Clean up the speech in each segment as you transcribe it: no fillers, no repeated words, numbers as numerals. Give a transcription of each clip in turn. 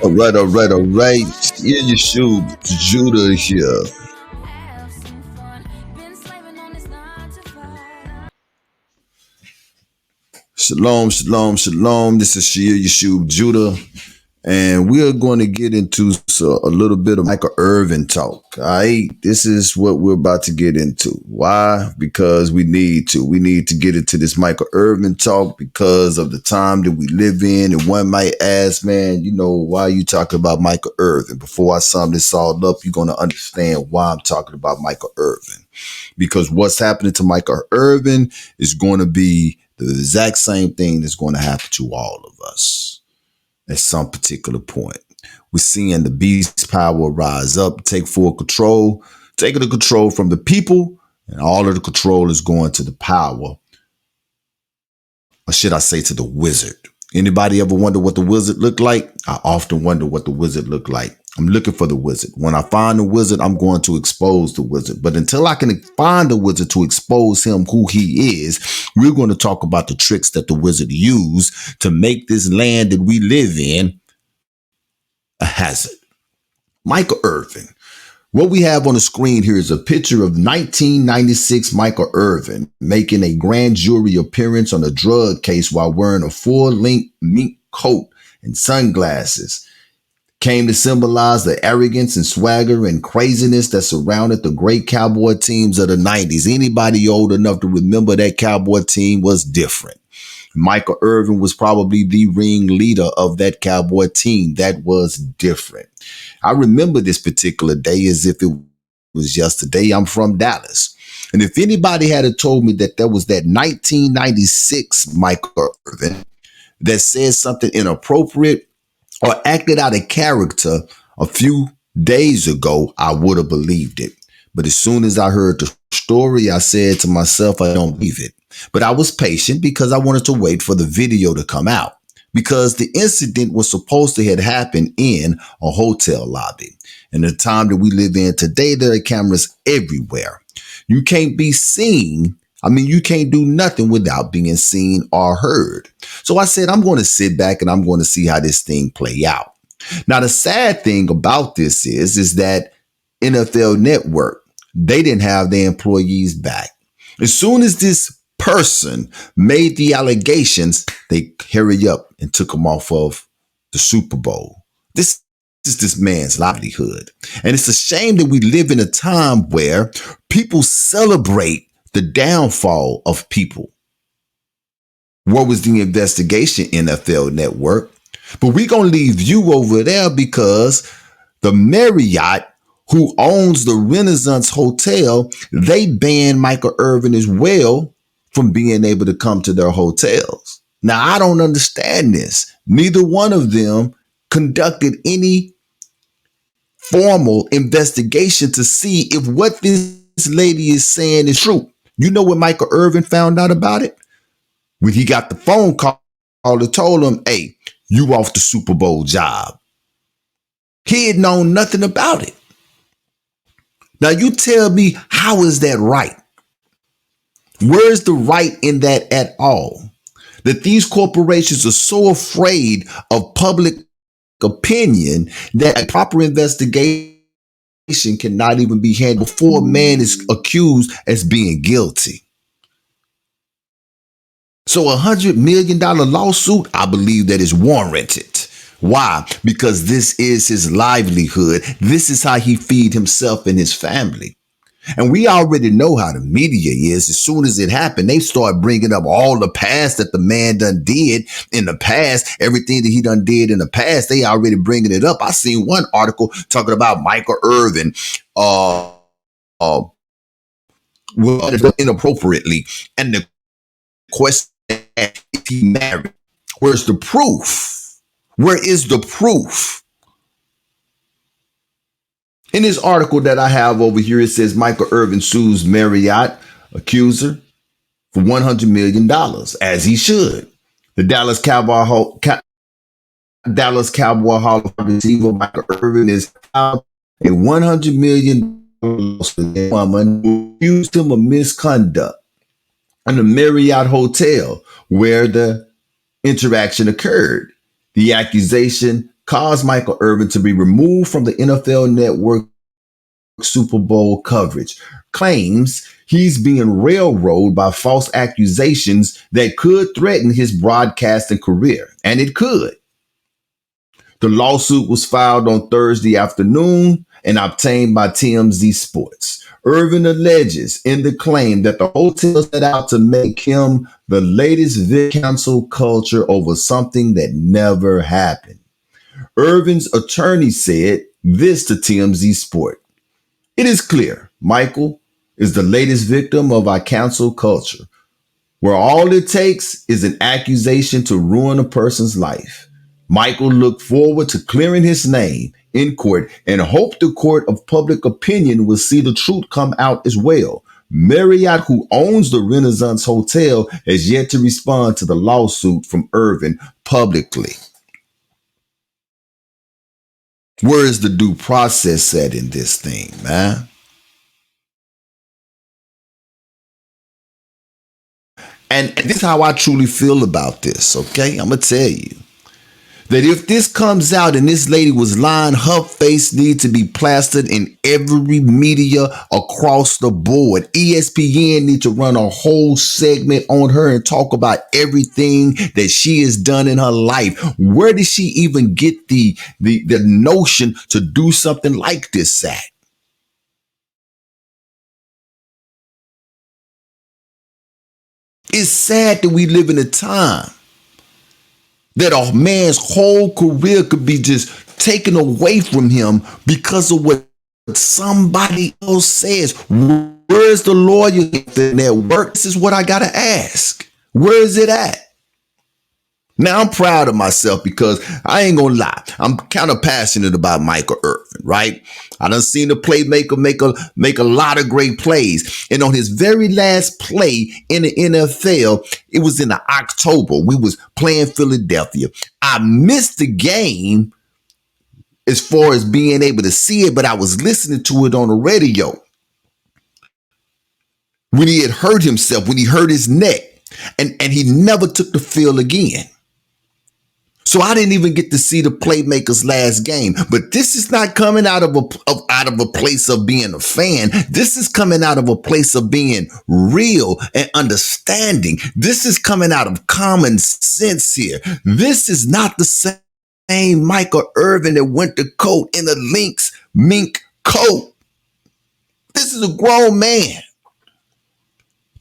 All right. Here you shoot Judah here. Shalom. This is Shia Yeshub Judah, and we are going to get into a little bit of Michael Irvin talk. All right, this is what we're about to get into. Why? Because we need to. We need to get into this Michael Irvin talk because of the time that we live in. And one might ask, man, why are you talking about Michael Irvin? Before I sum this all up, you're going to understand why I'm talking about Michael Irvin. Because what's happening to Michael Irvin is going to be the exact same thing that's going to happen to all of us at some particular point. We're seeing the beast power rise up, take full control, taking the control from the people, and all of the control is going to the power, or should I say to the wizard. Anybody ever wonder what the wizard looked like? I often wonder what the wizard looked like. I'm looking for the wizard. When I find the wizard, I'm going to expose the wizard. But until I can find the wizard to expose him who he is, we're going to talk about the tricks that the wizard used to make this land that we live in a hazard. Michael Irvin. What we have on the screen here is a picture of 1996 Michael Irvin making a grand jury appearance on a drug case while wearing a full-length mink coat and sunglasses. Came to symbolize the arrogance and swagger and craziness that surrounded the great Cowboy teams of the 90s. Anybody old enough to remember that Cowboy team was different. Michael Irvin was probably the ringleader of that Cowboy team. That was different. I remember this particular day as if it was yesterday. I'm from Dallas. And if anybody had told me that there was that 1996 Michael Irvin that said something inappropriate or acted out of character a few days ago, I would have believed it. But as soon as I heard the story, I said to myself, I don't believe it. But I was patient because I wanted to wait for the video to come out, because the incident was supposed to have happened in a hotel lobby. And the time that we live in today, there are cameras everywhere. You can't be seen. You can't do nothing without being seen or heard. So I said, I'm going to sit back and I'm going to see how this thing play out. Now, the sad thing about this is that NFL Network, they didn't have their employees back. As soon as this person made the allegations, they hurry up and took them off of the Super Bowl. This is this man's livelihood. And it's a shame that we live in a time where people celebrate the downfall of people. What was the investigation, NFL Network? But we're going to leave you over there because the Marriott, who owns the Renaissance Hotel, they banned Michael Irvin as well from being able to come to their hotels. Now, I don't understand this. Neither one of them conducted any formal investigation to see if what this lady is saying is true. You know when Michael Irvin found out about it? When he got the phone call that told him, hey, you off the Super Bowl job. He had known nothing about it. Now you tell me, how is that right? Where's the right in that at all? That these corporations are so afraid of public opinion that a proper investigation cannot even be handled before a man is accused as being guilty. So $100 million lawsuit, I believe that is warranted. Why? Because this is his livelihood. This is how he feed himself and his family. And we already know how the media is. As soon as it happened, they start bringing up all the past that the man done did in the past, everything that he done did in the past. They already bringing it up. I seen one article talking about Michael Irvin, inappropriately. And the question is he married? Where's the proof? Where is the proof? In this article that I have over here, it says Michael Irvin sues Marriott accuser for $100 million, as he should. The Dallas Cowboy Hall of Fame receiver Michael Irvin is out a $100 million woman who accused him of misconduct in the Marriott Hotel where the interaction occurred. The accusation caused Michael Irvin to be removed from the NFL Network Super Bowl coverage. Claims he's being railroaded by false accusations that could threaten his broadcasting career. And it could. The lawsuit was filed on Thursday afternoon and obtained by TMZ Sports. Irvin alleges in the claim that the hotel set out to make him the latest victim of cancel culture over something that never happened. Irvin's attorney said this to TMZ Sport. It is clear Michael is the latest victim of our cancel culture, where all it takes is an accusation to ruin a person's life. Michael looked forward to clearing his name in court and hoped the court of public opinion will see the truth come out as well. Marriott, who owns the Renaissance Hotel, has yet to respond to the lawsuit from Irvin publicly. Where is the due process at in this thing, man? And this is how I truly feel about this, okay? I'm going to tell you that if this comes out and this lady was lying, her face needs to be plastered in every media across the board. ESPN needs to run a whole segment on her and talk about everything that she has done in her life. Where did she even get the notion to do something like this at? It's sad that we live in a time that a man's whole career could be just taken away from him because of what somebody else says. Where's the lawyer in that work? This is what I got to ask. Where is it at? Now, I'm proud of myself because I ain't gonna lie. I'm kind of passionate about Michael Irvin, right? I done seen the playmaker make a lot of great plays. And on his very last play in the NFL, it was in October. We was playing Philadelphia. I missed the game as far as being able to see it, but I was listening to it on the radio. When he had hurt himself, when he hurt his neck, and he never took the field again. So I didn't even get to see the playmaker's last game. But this is not coming out of a place of being a fan. This is coming out of a place of being real and understanding. This is coming out of common sense here. This is not the same Michael Irvin that went to court in a Lynx mink coat. This is a grown man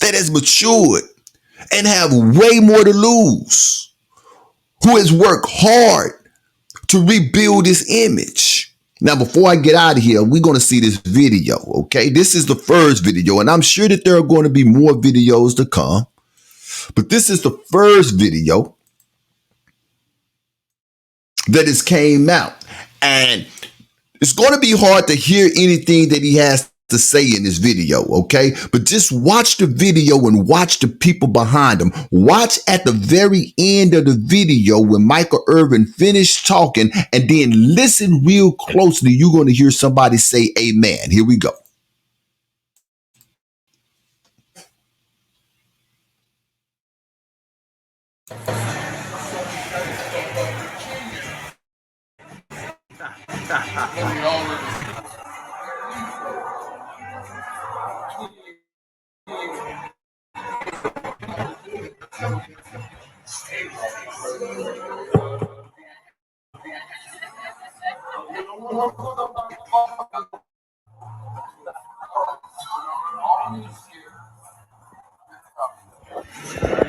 that has matured and have way more to lose, who has worked hard to rebuild his image. Now, before I get out of here, we're going to see this video, okay? This is the first video, and I'm sure that there are going to be more videos to come. But this is the first video that has came out. And it's going to be hard to hear anything that he has to say in this video, okay? But just watch the video and watch the people behind him. Watch at the very end of the video when Michael Irvin finished talking, and then listen real closely. You're going to hear somebody say amen. Here we go.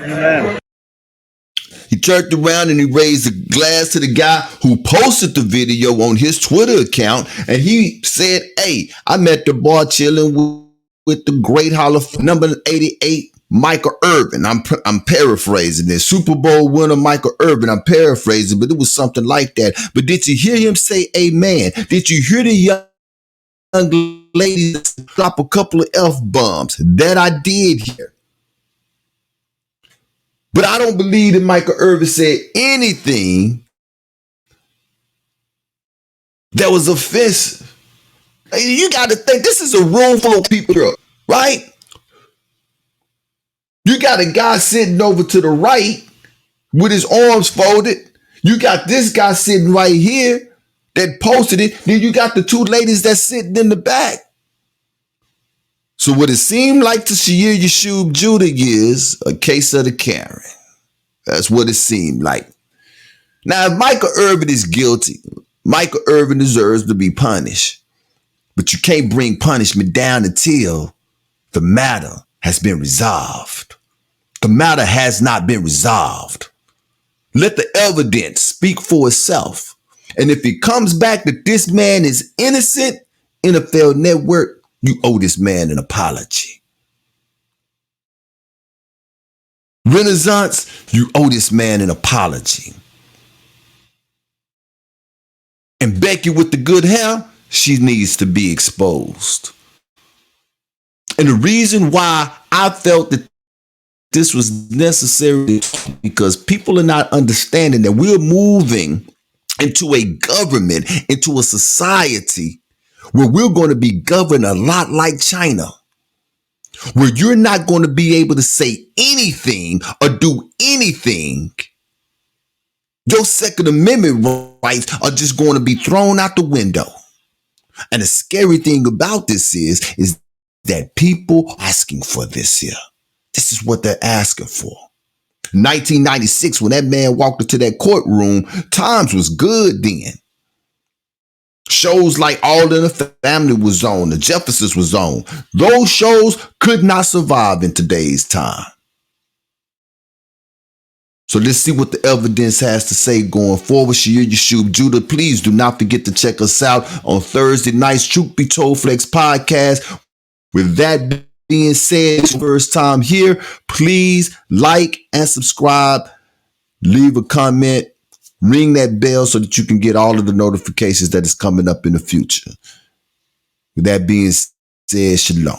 Amen. He turned around and he raised a glass to the guy who posted the video on his Twitter account. And he said, hey, I'm at the bar chilling with the great Hall of Fame, number 88, Michael Irvin. I'm paraphrasing this. Super Bowl winner Michael Irvin. I'm paraphrasing, but it was something like that. But did you hear him say amen? Did you hear the young lady drop a couple of F-bombs? That I did hear. But I don't believe that Michael Irvin said anything that was offensive. You got to think, this is a room full of people, right? You got a guy sitting over to the right with his arms folded. You got this guy sitting right here that posted it. Then you got the two ladies that's sitting in the back. So what it seemed like to Shia Yashub Judah is a case of the Karen. That's what it seemed like. Now, if Michael Irvin is guilty, Michael Irvin deserves to be punished. But you can't bring punishment down until the matter has been resolved. The matter has not been resolved. Let the evidence speak for itself. And if it comes back that this man is innocent, NFL Network, you owe this man an apology. Renaissance, you owe this man an apology. And Becky with the good hair, she needs to be exposed. And the reason why I felt that this was necessary because people are not understanding that we're moving into a government, into a society where we're going to be governed a lot like China, where you're not going to be able to say anything or do anything. Your Second Amendment rights are just going to be thrown out the window. And the scary thing about this is that people are asking for this here. This is what they're asking for. 1996, when that man walked into that courtroom, times was good then. Shows like All in the Family was on, The Jeffersons was on. Those shows could not survive in today's time. So let's see what the evidence has to say going forward. Shia Yashub Judah, please do not forget to check us out on Thursday nights, Truth Be Told Flex podcast. With that being said, it's your first time here, please like and subscribe, leave a comment, ring that bell so that you can get all of the notifications that is coming up in the future. With that being said, shalom.